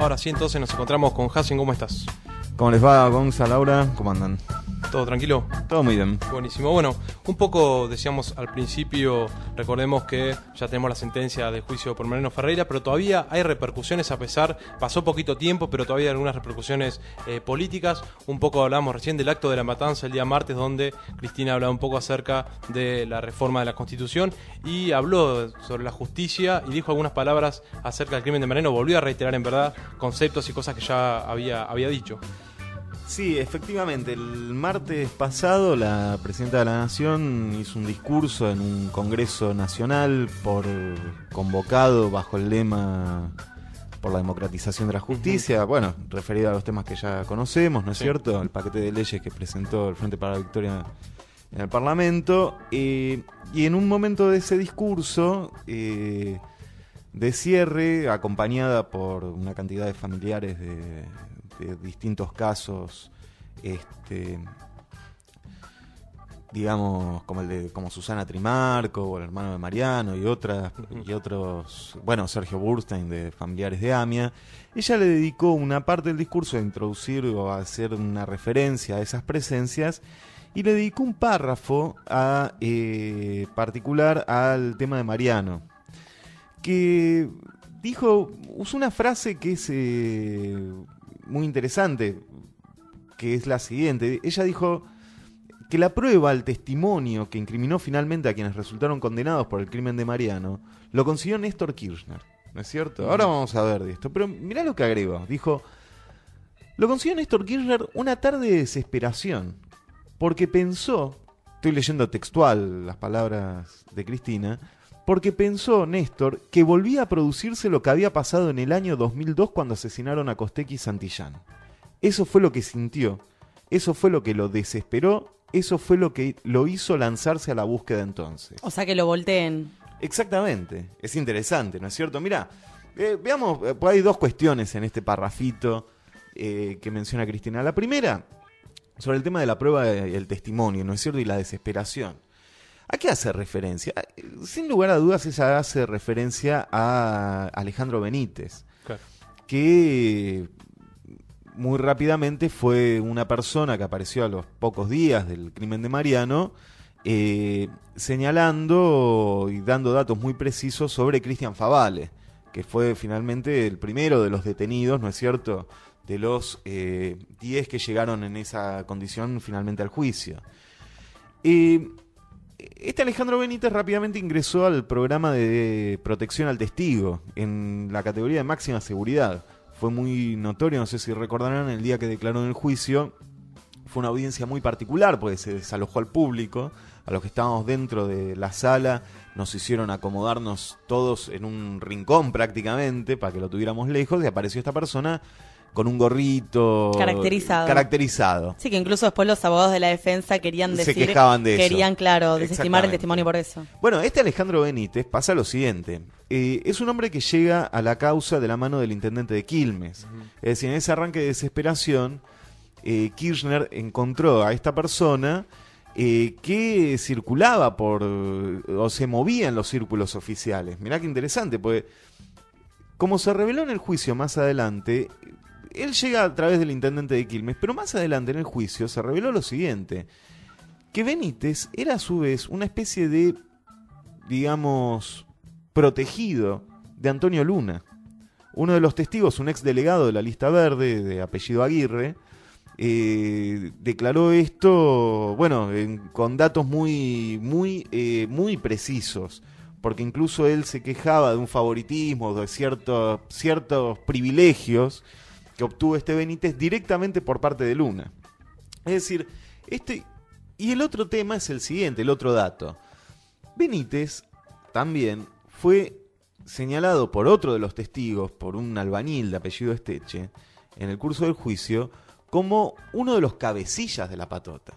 Ahora sí, entonces nos encontramos con Hacen. ¿Cómo estás? ¿Cómo les va, Gonza, Laura? ¿Cómo andan? ¿Todo tranquilo? Todo muy bien. Buenísimo. Bueno, un poco decíamos al principio, recordemos que ya tenemos la sentencia del juicio por Mariano Ferreira, pero todavía hay repercusiones pasó poquito tiempo, pero todavía hay algunas repercusiones políticas. Un poco hablamos recién del acto de la matanza el día martes, donde Cristina hablaba un poco acerca de la reforma de la Constitución y habló sobre la justicia y dijo algunas palabras acerca del crimen de Mariano. Volvió a reiterar en verdad conceptos y cosas que ya había dicho. Sí, efectivamente, el martes pasado la Presidenta de la Nación hizo un discurso en un Congreso Nacional convocado bajo el lema por la democratización de la justicia, bueno, referido a los temas que ya conocemos, ¿no es cierto? El paquete de leyes que presentó el Frente para la Victoria en el Parlamento, y en un momento de ese discurso de cierre, acompañada por una cantidad de familiares de distintos casos, digamos, como Susana Trimarco o el hermano de Mariano y otros, bueno, Sergio Burstein, de familiares de AMIA. Ella le dedicó una parte del discurso a introducir o a hacer una referencia a esas presencias y le dedicó un párrafo particular al tema de Mariano, que usó una frase que es muy interesante, que es la siguiente. Ella dijo que la prueba al testimonio que incriminó finalmente a quienes resultaron condenados por el crimen de Mariano lo consiguió Néstor Kirchner, ¿no es cierto? Ahora vamos a ver de esto, pero mirá lo que agregó. Dijo: lo consiguió Néstor Kirchner una tarde de desesperación, porque pensó, estoy leyendo textual las palabras de Cristina, porque pensó Néstor que volvía a producirse lo que había pasado en el año 2002 cuando asesinaron a Costecchi y Santillán. Eso fue lo que sintió, eso fue lo que lo desesperó, eso fue lo que lo hizo lanzarse a la búsqueda entonces. O sea, que lo volteen. Exactamente, es interesante, ¿no es cierto? Mirá, veamos, pues hay dos cuestiones en este parrafito que menciona Cristina. La primera, sobre el tema de la prueba y el testimonio, ¿no es cierto? Y la desesperación. ¿A qué hace referencia? Sin lugar a dudas, ella hace referencia a Alejandro Benítez, claro, que muy rápidamente fue una persona que apareció a los pocos días del crimen de Mariano, señalando y dando datos muy precisos sobre Cristian Favale, que fue finalmente el primero de los detenidos, ¿no es cierto?, de los 10 que llegaron en esa condición finalmente al juicio. Alejandro Benítez rápidamente ingresó al programa de protección al testigo en la categoría de máxima seguridad. Fue muy notorio, no sé si recordarán, el día que declaró en el juicio. Fue una audiencia muy particular porque se desalojó al público. A los que estábamos dentro de la sala nos hicieron acomodarnos todos en un rincón prácticamente para que lo tuviéramos lejos, y apareció esta persona con un gorrito caracterizado. Sí, que incluso después los abogados de la defensa querían decir, se quejaban de querían, eso. Claro, desestimar el testimonio por eso. Bueno, Alejandro Benítez pasa lo siguiente. Es un hombre que llega a la causa de la mano del intendente de Quilmes. Es decir, en ese arranque de desesperación, Kirchner encontró a esta persona que circulaba o se movía en los círculos oficiales. Mirá qué interesante, porque como se reveló en el juicio más adelante, él llega a través del intendente de Quilmes, pero más adelante en el juicio se reveló lo siguiente: que Benítez era a su vez una especie de, digamos, protegido de Antonio Luna. Uno de los testigos, un exdelegado de la lista verde, de apellido Aguirre, declaró esto, bueno, con datos muy precisos, porque incluso él se quejaba de un favoritismo, de ciertos privilegios que obtuvo Benítez directamente por parte de Luna. Es decir, y el otro tema es el siguiente, el otro dato. Benítez también fue señalado por otro de los testigos, por un albañil de apellido Esteche, en el curso del juicio, como uno de los cabecillas de la patota.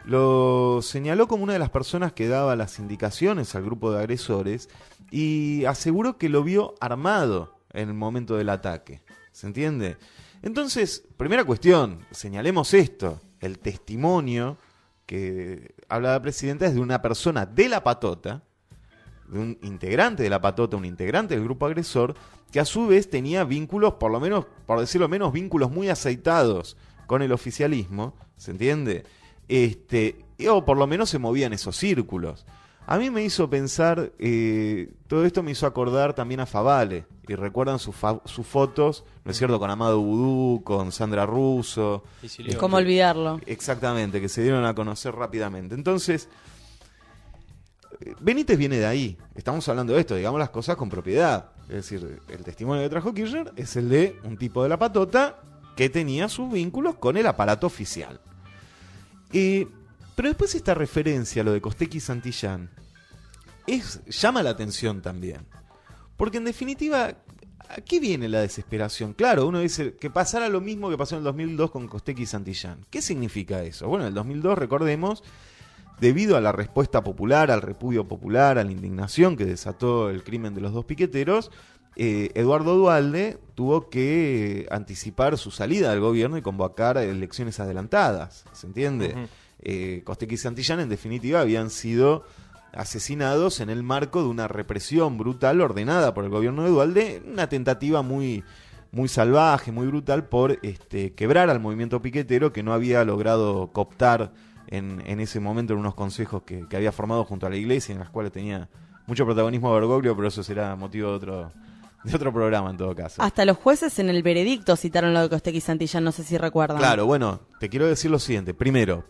Lo señaló como una de las personas que daba las indicaciones al grupo de agresores y aseguró que lo vio armado en el momento del ataque. ¿Se entiende? Entonces, primera cuestión, señalemos esto: el testimonio que habla la presidenta es de una persona de la patota, de un integrante de la patota, un integrante del grupo agresor, que a su vez tenía vínculos, por lo menos, por decirlo menos, vínculos muy aceitados con el oficialismo, ¿se entiende? O por lo menos se movía en esos círculos. A mí me hizo pensar, todo esto me hizo acordar también a Favale, y recuerdan sus fotos, ¿no es cierto?, con Amado Vudú, con Sandra Russo. ¿Cómo olvidarlo? Exactamente, que se dieron a conocer rápidamente. Entonces, Benítez viene de ahí, estamos hablando de esto, digamos las cosas con propiedad. Es decir, el testimonio que trajo Kirchner es el de un tipo de la patota que tenía sus vínculos con el aparato oficial. Pero después esta referencia a lo de Costecchi y Santillán llama la atención también. Porque en definitiva, ¿a qué viene la desesperación? Claro, uno dice que pasara lo mismo que pasó en el 2002 con Costecchi y Santillán. ¿Qué significa eso? Bueno, en el 2002, recordemos, debido a la respuesta popular, al repudio popular, a la indignación que desató el crimen de los dos piqueteros, Eduardo Duhalde tuvo que anticipar su salida del gobierno y convocar elecciones adelantadas, ¿se entiende? Costecchi y Santillán, en definitiva, habían sido asesinados en el marco de una represión brutal ordenada por el gobierno de Duhalde, una tentativa muy, muy salvaje, muy brutal por quebrar al movimiento piquetero, que no había logrado cooptar en ese momento en unos consejos que había formado junto a la iglesia, en las cuales tenía mucho protagonismo Bergoglio, pero eso será motivo de otro programa en todo caso. Hasta los jueces en el veredicto citaron lo de Costecchi y Santillán, no sé si recuerdan. Claro, bueno, te quiero decir lo siguiente. Primero,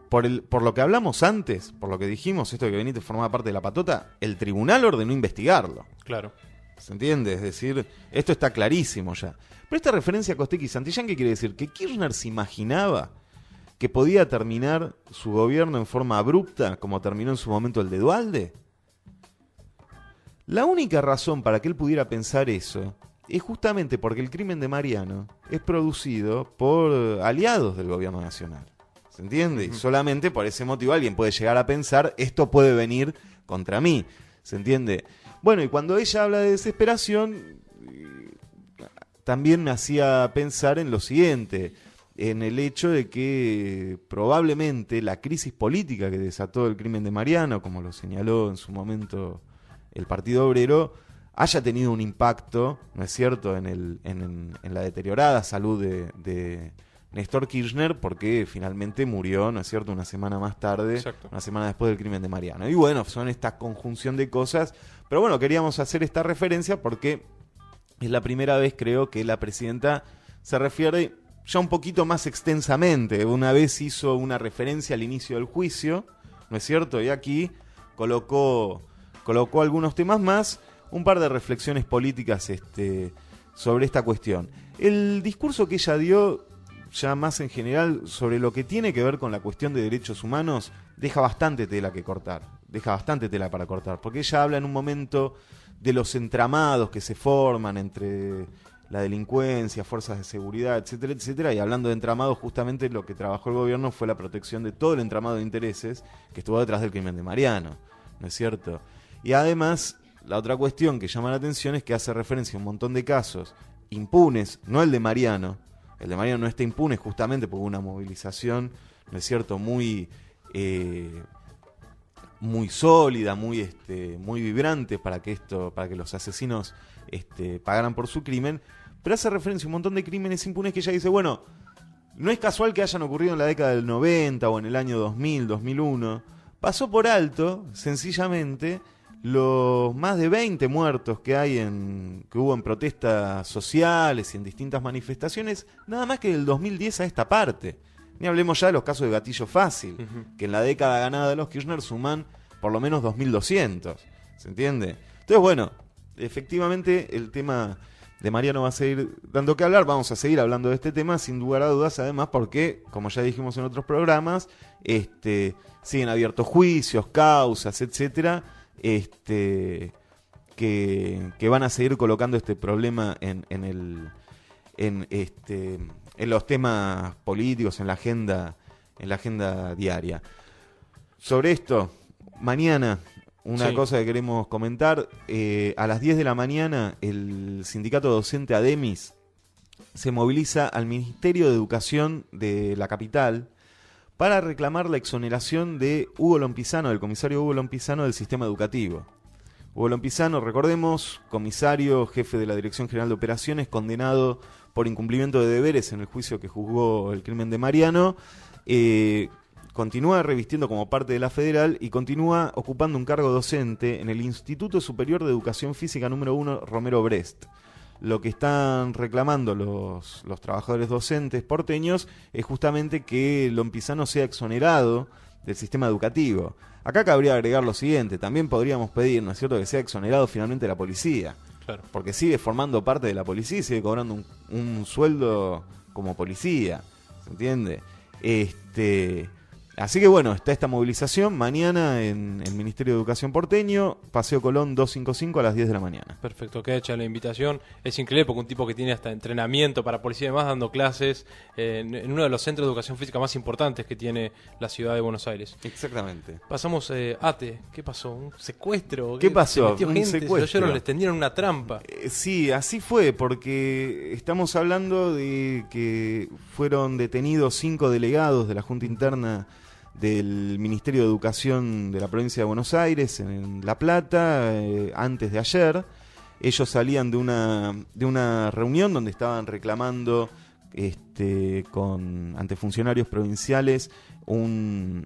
por lo que hablamos antes, por lo que dijimos, esto de que Benítez formaba parte de la patota, el tribunal ordenó investigarlo. Claro. ¿Se entiende? Es decir, esto está clarísimo ya. Pero esta referencia a Costecchi y Santillán, ¿qué quiere decir? ¿Que Kirchner se imaginaba que podía terminar su gobierno en forma abrupta, como terminó en su momento el de Duhalde? La única razón para que él pudiera pensar eso es justamente porque el crimen de Mariano es producido por aliados del gobierno nacional. ¿Se entiende? Y solamente por ese motivo alguien puede llegar a pensar, esto puede venir contra mí. ¿Se entiende? Bueno, y cuando ella habla de desesperación, también me hacía pensar en lo siguiente, en el hecho de que probablemente la crisis política que desató el crimen de Mariano, como lo señaló en su momento el Partido Obrero, haya tenido un impacto, ¿no es cierto?, en la deteriorada salud de Néstor Kirchner, porque finalmente murió, ¿no es cierto?, una semana más tarde, Exacto. una semana después del crimen de Mariano. Y bueno, son esta conjunción de cosas, pero bueno, queríamos hacer esta referencia porque es la primera vez, creo, que la presidenta se refiere ya un poquito más extensamente. Una vez hizo una referencia al inicio del juicio, ¿no es cierto?, y aquí colocó algunos temas más, un par de reflexiones políticas sobre esta cuestión. El discurso que ella dio, ya más en general, sobre lo que tiene que ver con la cuestión de derechos humanos, deja bastante tela para cortar, porque ella habla en un momento de los entramados que se forman entre la delincuencia, fuerzas de seguridad, etcétera, etcétera, y hablando de entramados, justamente lo que trabajó el gobierno fue la protección de todo el entramado de intereses que estuvo detrás del crimen de Mariano, ¿no es cierto? Y además, la otra cuestión que llama la atención es que hace referencia a un montón de casos impunes, no el de Mariano. El de Mariano no está impune justamente porque hubo una movilización, ¿no es cierto?, muy sólida, muy vibrante para que los asesinos pagaran por su crimen. Pero hace referencia a un montón de crímenes impunes que ella dice, bueno, no es casual que hayan ocurrido en la década del 90 o en el año 2000, 2001. Pasó por alto, sencillamente, los más de 20 muertos que hubo en protestas sociales y en distintas manifestaciones, nada más que del 2010 a esta parte. Ni hablemos ya de los casos de gatillo fácil, que en la década ganada de los Kirchner suman por lo menos 2.200. ¿Se entiende? Entonces, bueno, efectivamente el tema de Mariano va a seguir dando que hablar. Vamos a seguir hablando de este tema sin lugar a dudas, además porque, como ya dijimos en otros programas, siguen abiertos juicios, causas, etcétera, que van a seguir colocando este problema en los temas políticos, en la agenda diaria. Sobre esto, mañana, una cosa que queremos comentar, a las 10 de la mañana el sindicato docente ADEMIS se moviliza al Ministerio de Educación de la capital para reclamar la exoneración de Hugo Lompisano, del comisario Hugo Lompisano del sistema educativo. Hugo Lompisano, recordemos, comisario, jefe de la Dirección General de Operaciones, condenado por incumplimiento de deberes en el juicio que juzgó el crimen de Mariano, continúa revistiendo como parte de la Federal y continúa ocupando un cargo docente en el Instituto Superior de Educación Física número 1 Romero Brest. Lo que están reclamando los trabajadores docentes porteños es justamente que Lompisano sea exonerado del sistema educativo. Acá cabría agregar lo siguiente, también podríamos pedir, ¿no es cierto?, que sea exonerado finalmente la policía. Claro. Porque sigue formando parte de la policía y sigue cobrando un sueldo como policía, ¿se entiende? Así que bueno, está esta movilización mañana en el Ministerio de Educación porteño, Paseo Colón 255 a las 10 de la mañana. Perfecto, queda hecha la invitación. Es increíble porque un tipo que tiene hasta entrenamiento para policía y demás, dando clases en uno de los centros de educación física más importantes que tiene la ciudad de Buenos Aires. Exactamente. Pasamos Ate, ¿qué pasó? ¿Un secuestro? ¿Qué pasó? Se metió Un gente, secuestro. se lo oyeron, les tendieron una trampa. Sí, así fue, porque estamos hablando de que fueron detenidos 5 delegados de la Junta Interna del Ministerio de Educación de la provincia de Buenos Aires en La Plata antes de ayer. Ellos salían de una reunión donde estaban reclamando ante funcionarios provinciales una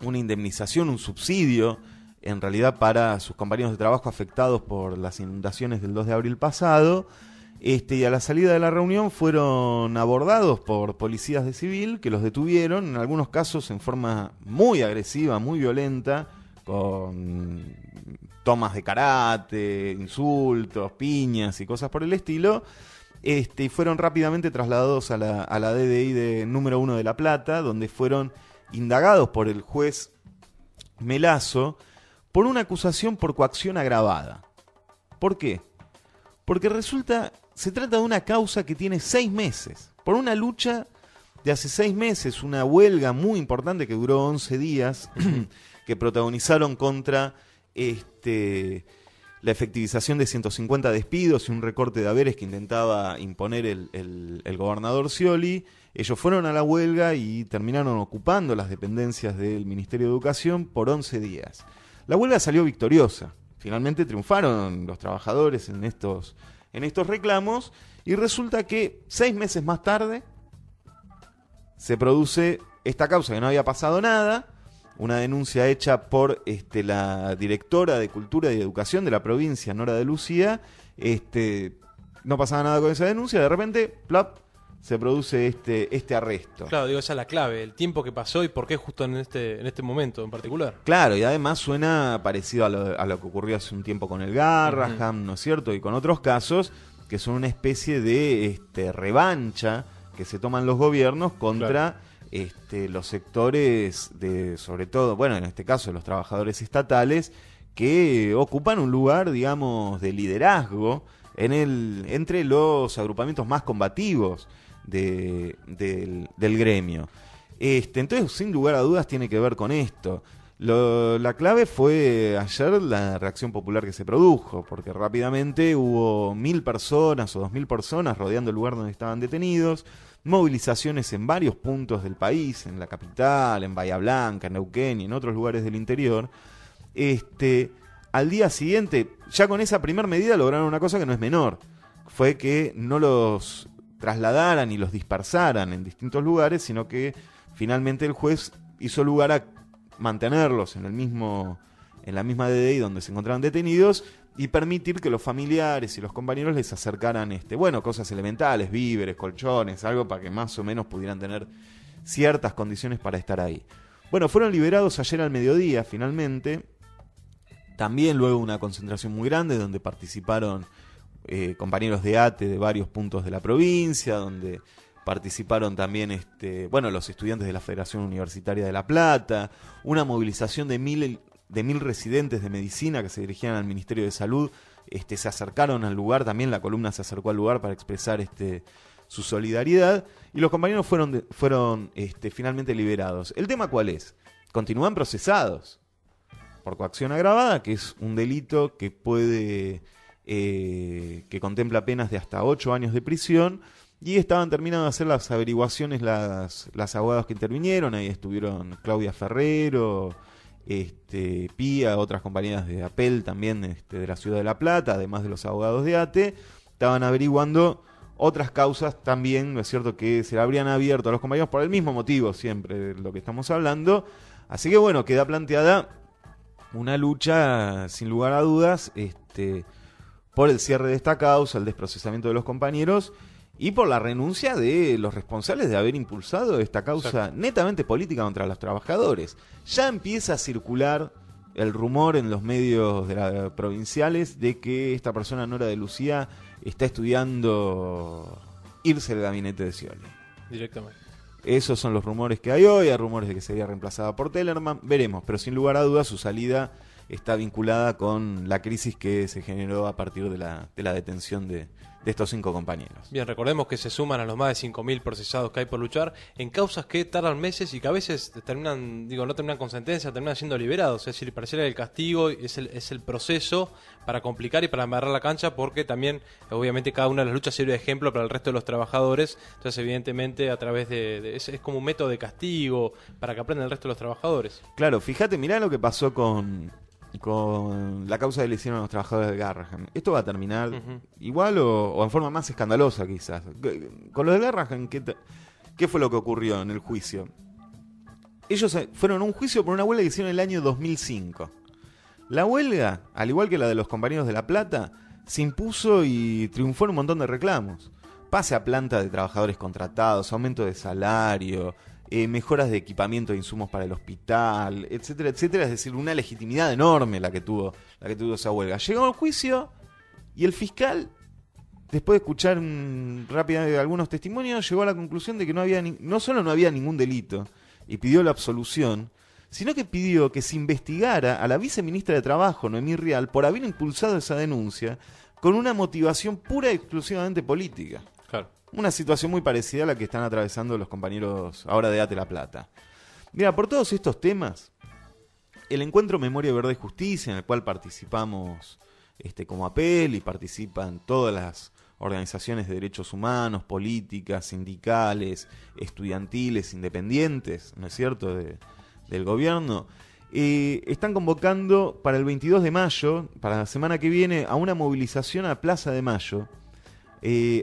indemnización, un subsidio en realidad para sus compañeros de trabajo afectados por las inundaciones del 2 de abril pasado. Y a la salida de la reunión fueron abordados por policías de civil que los detuvieron, en algunos casos en forma muy agresiva, muy violenta, con tomas de karate, insultos, piñas y cosas por el estilo, y fueron rápidamente trasladados a la DDI de número 1 de La Plata, donde fueron indagados por el juez Melazo por una acusación por coacción agravada. ¿Por qué? Porque se trata de una causa que tiene 6 meses, por una lucha de hace 6 meses, una huelga muy importante que duró 11 días, que protagonizaron contra la efectivización de 150 despidos y un recorte de haberes que intentaba imponer el gobernador Scioli. Ellos fueron a la huelga y terminaron ocupando las dependencias del Ministerio de Educación por 11 días. La huelga salió victoriosa. Finalmente triunfaron los trabajadores en estos reclamos y resulta que 6 meses más tarde se produce esta causa que no había pasado nada, una denuncia hecha por la directora de Cultura y Educación de la provincia, Nora de Lucía. No pasaba nada con esa denuncia, de repente, plop, se produce este arresto. Claro, digo, esa es la clave, el tiempo que pasó y por qué justo en este momento en particular. Claro, y además suena parecido a lo que ocurrió hace un tiempo con el Garraham, ¿no es cierto? Y con otros casos que son una especie de revancha que se toman los gobiernos contra los sectores sobre todo, bueno, en este caso los trabajadores estatales, que ocupan un lugar, digamos, de liderazgo entre los agrupamientos más combativos del gremio. Entonces, sin lugar a dudas, tiene que ver con esto. La clave fue ayer la reacción popular que se produjo, porque rápidamente hubo 1.000 personas o 2.000 personas rodeando el lugar donde estaban detenidos, movilizaciones en varios puntos del país, en la capital, en Bahía Blanca, en Neuquén y en otros lugares del interior. Al día siguiente, ya con esa primera medida lograron una cosa que no es menor, fue que no los trasladaran y los dispersaran en distintos lugares, sino que finalmente el juez hizo lugar a mantenerlos en la misma DDI donde se encontraban detenidos y permitir que los familiares y los compañeros les acercaran cosas elementales, víveres, colchones, algo para que más o menos pudieran tener ciertas condiciones para estar ahí. Bueno, fueron liberados ayer al mediodía finalmente. También luego una concentración muy grande donde participaron compañeros de ATE de varios puntos de la provincia, donde participaron también los estudiantes de la Federación Universitaria de La Plata, una movilización de 1.000 residentes de medicina que se dirigían al Ministerio de Salud, se acercaron al lugar, también la columna se acercó al lugar para expresar su solidaridad, y los compañeros fueron finalmente liberados. ¿El tema cuál es? Continúan procesados por coacción agravada, que es un delito que que contempla penas de hasta 8 años de prisión, y estaban terminando de hacer las averiguaciones las abogados que intervinieron. Ahí estuvieron Claudia Ferrero, Pía, otras compañías de Apel también de la Ciudad de La Plata, además de los abogados de ATE. Estaban averiguando otras causas también, ¿no es cierto?, que se le habrían abierto a los compañeros por el mismo motivo siempre de lo que estamos hablando. Así que bueno, queda planteada una lucha sin lugar a dudas por el cierre de esta causa, el desprocesamiento de los compañeros y por la renuncia de los responsables de haber impulsado esta causa netamente política contra los trabajadores. Ya empieza a circular el rumor en los medios provinciales de que esta persona, Nora de Lucía, está estudiando irse del gabinete de Scioli. Directamente. Esos son los rumores que hay hoy. Hay rumores de que sería reemplazada por Tellerman. Veremos, pero sin lugar a dudas su salida está vinculada con la crisis que se generó a partir de la detención de estos 5 compañeros. Bien, recordemos que se suman a los más de 5.000 procesados que hay por luchar en causas que tardan meses y que a veces no terminan con sentencia, terminan siendo liberados. Es decir, pareciera que el castigo es el proceso para complicar y para amarrar la cancha, porque también, obviamente, cada una de las luchas sirve de ejemplo para el resto de los trabajadores. Entonces, evidentemente, a través es como un método de castigo para que aprendan el resto de los trabajadores. Claro, fíjate, mirá lo que pasó con la causa que le hicieron a los trabajadores de Garrahan. Esto va a terminar igual o en forma más escandalosa quizás. Con los de Garrahan, ¿qué fue lo que ocurrió en el juicio? Ellos fueron a un juicio por una huelga que hicieron en el año 2005. La huelga, al igual que la de los compañeros de La Plata, se impuso y triunfó en un montón de reclamos. Pase a planta de trabajadores contratados, aumento de salario, mejoras de equipamiento de insumos para el hospital, etcétera, etcétera. Es decir, una legitimidad enorme la que tuvo esa huelga. Llegó al juicio y el fiscal, después de escuchar rápidamente algunos testimonios, llegó a la conclusión de que no solo no había ningún delito y pidió la absolución, sino que pidió que se investigara a la viceministra de Trabajo, Noemí Rial, por haber impulsado esa denuncia con una motivación pura y exclusivamente política. Claro. Una situación muy parecida a la que están atravesando los compañeros ahora de ATE La Plata. Mira, por todos estos temas, el encuentro Memoria, Verdad y Justicia, en el cual participamos como Apel y participan todas las organizaciones de derechos humanos, políticas, sindicales, estudiantiles, independientes, ¿no es cierto?, del gobierno, están convocando para el 22 de mayo, para la semana que viene, a una movilización a Plaza de Mayo,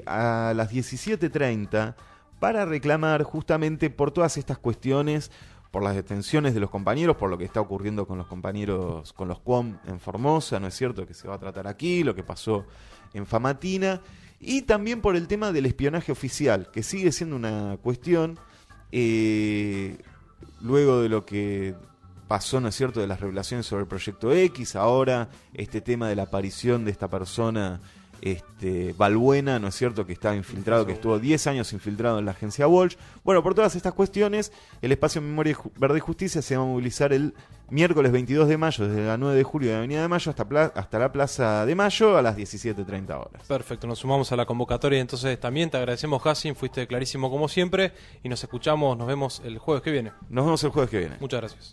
a las 17:30, para reclamar justamente por todas estas cuestiones, por las detenciones de los compañeros, por lo que está ocurriendo con los compañeros, con los QOM en Formosa, ¿no es cierto?, que se va a tratar aquí, lo que pasó en Famatina, y también por el tema del espionaje oficial, que sigue siendo una cuestión, luego de lo que pasó, ¿no es cierto?, de las revelaciones sobre el Proyecto X, ahora este tema de la aparición de esta persona Balbuena, ¿no es cierto?, que estaba infiltrado, que estuvo 10 años infiltrado en la agencia Walsh. Bueno, por todas estas cuestiones, el espacio Memoria Verde y Justicia se va a movilizar el miércoles 22 de mayo, desde la 9 de julio de Avenida de Mayo hasta la Plaza de Mayo a las 17:30 horas. Perfecto, nos sumamos a la convocatoria. Entonces también te agradecemos, Hassim, fuiste clarísimo como siempre, y nos vemos el jueves que viene. Nos vemos el jueves que viene. Muchas gracias.